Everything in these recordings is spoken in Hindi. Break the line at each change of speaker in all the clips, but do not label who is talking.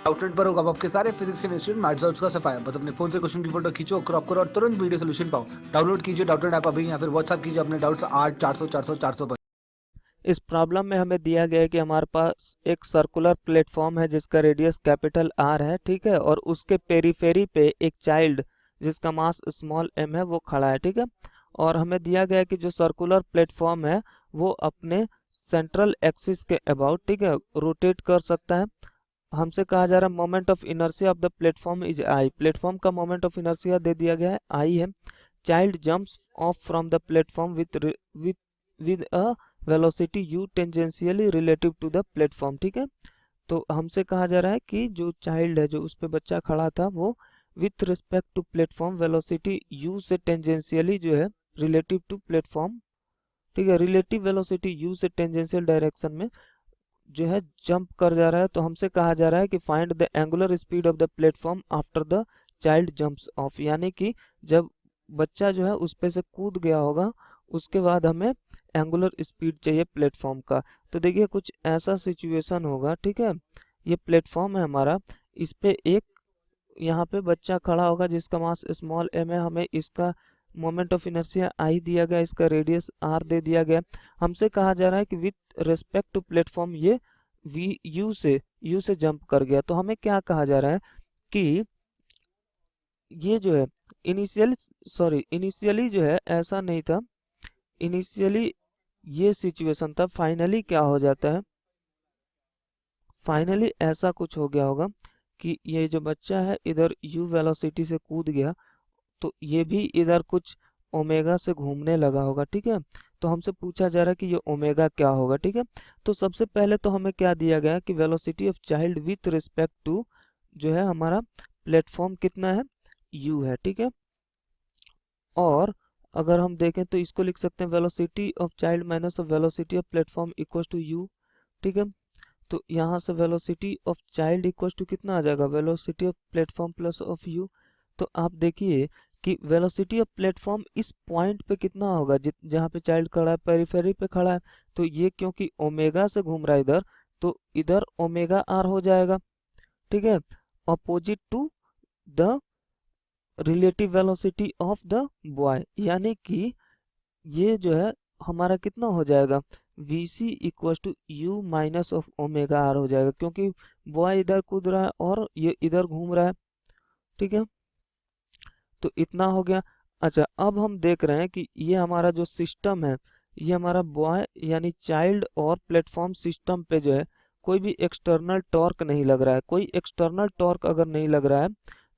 आउटलेट पर होगा आपके सारे फिजिक्स के इंस्टीट्यूट मैथ्स और उसका सफाया। बस अपने फोन से क्वेश्चन की फोटो खींचो, क्रॉप करो और तुरंत वीडियो सोल्यूशन पाओ। डाउनलोड कीजिए डाउटनेट ऐप अभी या फिर व्हाट्सएप कीजिए अपने डाउट्स 8 400 400 400 पर।
इस प्रॉब्लम में हमें दिया गया है कि हमारे पास एक सर्कुलर प्लेटफॉर्म है जिसका रेडियस कैपिटल आर है, ठीक है, और उसके पेरीफेरी पे एक चाइल्ड जिसका मास स्मॉल एम है वो खड़ा है, ठीक है। और हमें दिया गया है कि जो सर्कुलर प्लेटफॉर्म है वो अपने सेंट्रल एक्सिस के अबाउट, ठीक है, रोटेट कर सकता है। हमसे कहा जा रहा है moment of inertia of the platform is I. Platform का मोमेंट ऑफ इनर्शिया दे दिया गया है, आई है। Child jumps off from the platform with a velocity u tangentially relative to the platform, ठीक है। तो हमसे कहा जा रहा है कि जो चाइल्ड है, जो उस पे बच्चा खड़ा था, वो with respect to platform velocity u से टेंजेंशियली जो है रिलेटिव टू प्लेटफॉर्म, ठीक है, रिलेटिव वेलोसिटी u से टेंजेंशियल डायरेक्शन में जो है जंप कर जा रहा है। तो हमसे कहा जा रहा है कि find the angular speed of the platform after the child jumps of, यानी कि जब बच्चा जो है उस पे से कूद गया होगा उसके बाद हमें एंगुलर स्पीड चाहिए प्लेटफॉर्म का। तो देखिए कुछ ऐसा सिचुएशन होगा, ठीक है। ये प्लेटफॉर्म है हमारा, इस पे एक यहाँ पे बच्चा खड़ा होगा जिसका मास स्मॉल एम है, हमें इसका मोमेंट ऑफ इनर्शिया आई दिया गया, इसका रेडियस आर दे दिया गया। हमसे कहा जा रहा है कि विथ रिस्पेक्ट टू प्लेटफॉर्म ये वी यू से जंप कर गया। तो हमें क्या कहा जा रहा है कि ये जो है इनिशियली जो है ऐसा नहीं था, इनिशियली ये सिचुएशन था, फाइनली क्या हो जाता है, फाइनली ऐसा कुछ हो गया होगा कि ये जो बच्चा है इधर u वेलोसिटी से कूद गया, तो ये भी इधर कुछ ओमेगा से घूमने लगा होगा, ठीक है। तो हमसे पूछा जा रहा है कि ये ओमेगा क्या होगा, ठीक है। तो सबसे पहले तो हमें क्या दिया गया कि velocity of child with respect to जो है हमारा प्लेटफॉर्म कितना है, u है, ठीक है। और अगर हम देखें तो इसको लिख सकते हैं velocity of child minus of velocity of platform equal to u, ठीक है। तो यहाँ से velocity of child equal to कितना आ जाएगा, velocity of platform plus of u। तो आप देखिए कि वेलोसिटी ऑफ प्लेटफॉर्म इस पॉइंट पे कितना होगा जहाँ पे चाइल्ड खड़ा है, पेरिफेरी पे खड़ा है। तो ये क्योंकि ओमेगा से घूम रहा है इधर, तो इधर ओमेगा आर हो जाएगा, ठीक है, opposite to the relative velocity of the boy, यानी कि ये जो है हमारा कितना हो जाएगा, V C equal to u minus of omega are हो जाएगा, क्योंकि बॉय इधर कूद रहा है और ये इधर घूम रहा है, ठीक है। तो इतना हो गया। अच्छा, अब हम देख रहे हैं कि ये हमारा जो सिस्टम है, ये हमारा बॉय यानी चाइल्ड और प्लेटफॉर्म सिस्टम पे जो है कोई भी एक्सटर्नल टॉर्क नहीं लग रहा है। कोई एक्सटर्नल टॉर्क अगर नहीं लग रहा है,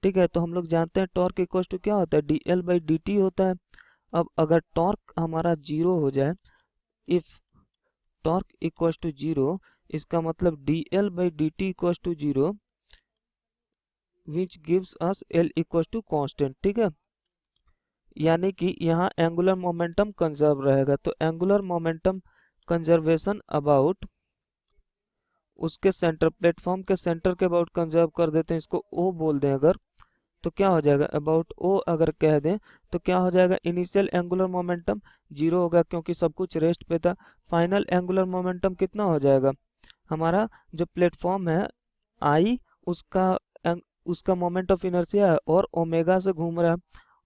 ठीक है, तो हम लोग जानते हैं टॉर्क इक्वल टू क्या होता है, D L by D T होता है। अब अगर टॉर्क हमारा जीरो हो जाए, if torque equal to zero, इसका मतलब D L by D T equal to zero, which gives us L equal to constant, ठीक है। यानी कि यहाँ एंगुलर मोमेंटम कंजर्व रहेगा। तो एंगुलर मोमेंटम कंजर्वेशन अबाउट उसके सेंटर, प्लेटफॉर्म के सेंटर के अबाउट कंजर्व कर देते हैं, इसको ओ बोल दें अगर, तो क्या हो जाएगा, अबाउट ओ अगर कह दें तो क्या हो जाएगा, इनिशियल एंगुलर मोमेंटम जीरो होगा क्योंकि सब कुछ रेस्ट पे था। फाइनल एंगुलर मोमेंटम कितना हो जाएगा, हमारा जो प्लेटफॉर्म है आई, उसका उसका मोमेंट ऑफ इनर्शिया है और ओमेगा से घूम रहा है,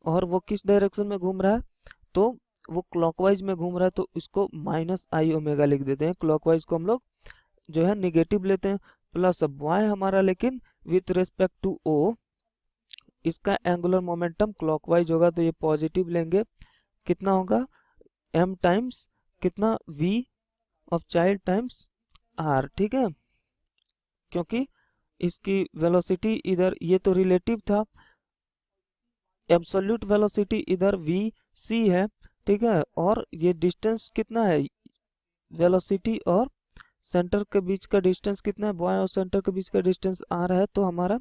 और वो किस डायरेक्शन में घूम रहा है, तो वो क्लॉकवाइज में घूम रहा है, तो इसको माइनस आई ओमेगा लिख देते हैं। क्लॉकवाइज को हम लोग जो है निगेटिव लेते हैं, प्लस वाई हमारा लेकिन विथ रिस्पेक्ट टू ओ, इसका एंगुलर मोमेंटम क्लॉकवाइज होगा तो ये पॉजिटिव लेंगे। कितना होगा, m टाइम्स कितना v of child times r, ठीक है, क्योंकि इसकी वेलोसिटी इधर, ये तो रिलेटिव था, एब्सोल्यूट वेलोसिटी इधर v c है, ठीक है, और ये डिस्टेंस कितना है, वेलोसिटी और सेंटर के बीच का डिस्टेंस कितना है, बॉय और सेंटर के बीच का डिस्टेंस r है, तो हमारा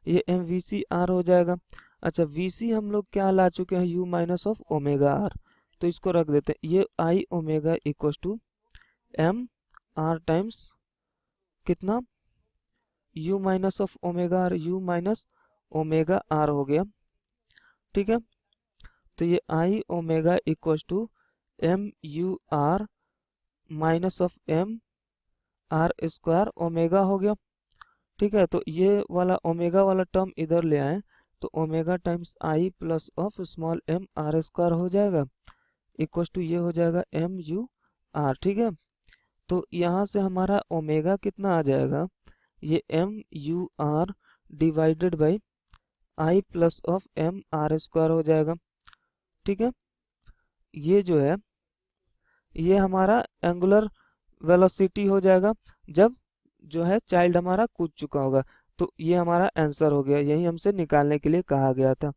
ये एम वी सी आर हो जाएगा। अच्छा, वी सी हम लोग क्या ला चुके हैं, u minus of omega r, तो इसको रख देते हैं, ये i omega equal to m r times कितना, u minus of omega r, u minus omega are हो गया, ठीक है। तो ये i omega equal to m u r minus of M R square omega हो गया, ठीक है, तो ये वाला ओमेगा वाला टर्म इधर ले आए तो omega times I plus of small M are square हो जाएगा, इक्वस टू ये हो जाएगा एम यू आर। ठीक है, तो यहाँ से हमारा ओमेगा कितना आ जाएगा, ये M u R divided by I plus of M R square हो जाएगा। ठीक है, ये जो है ये हमारा एंगुलर वेलोसिटी हो जाएगा जब जो है चाइल्ड हमारा कूद चुका होगा। तो ये हमारा आंसर हो गया, यही हमसे निकालने के लिए कहा गया था।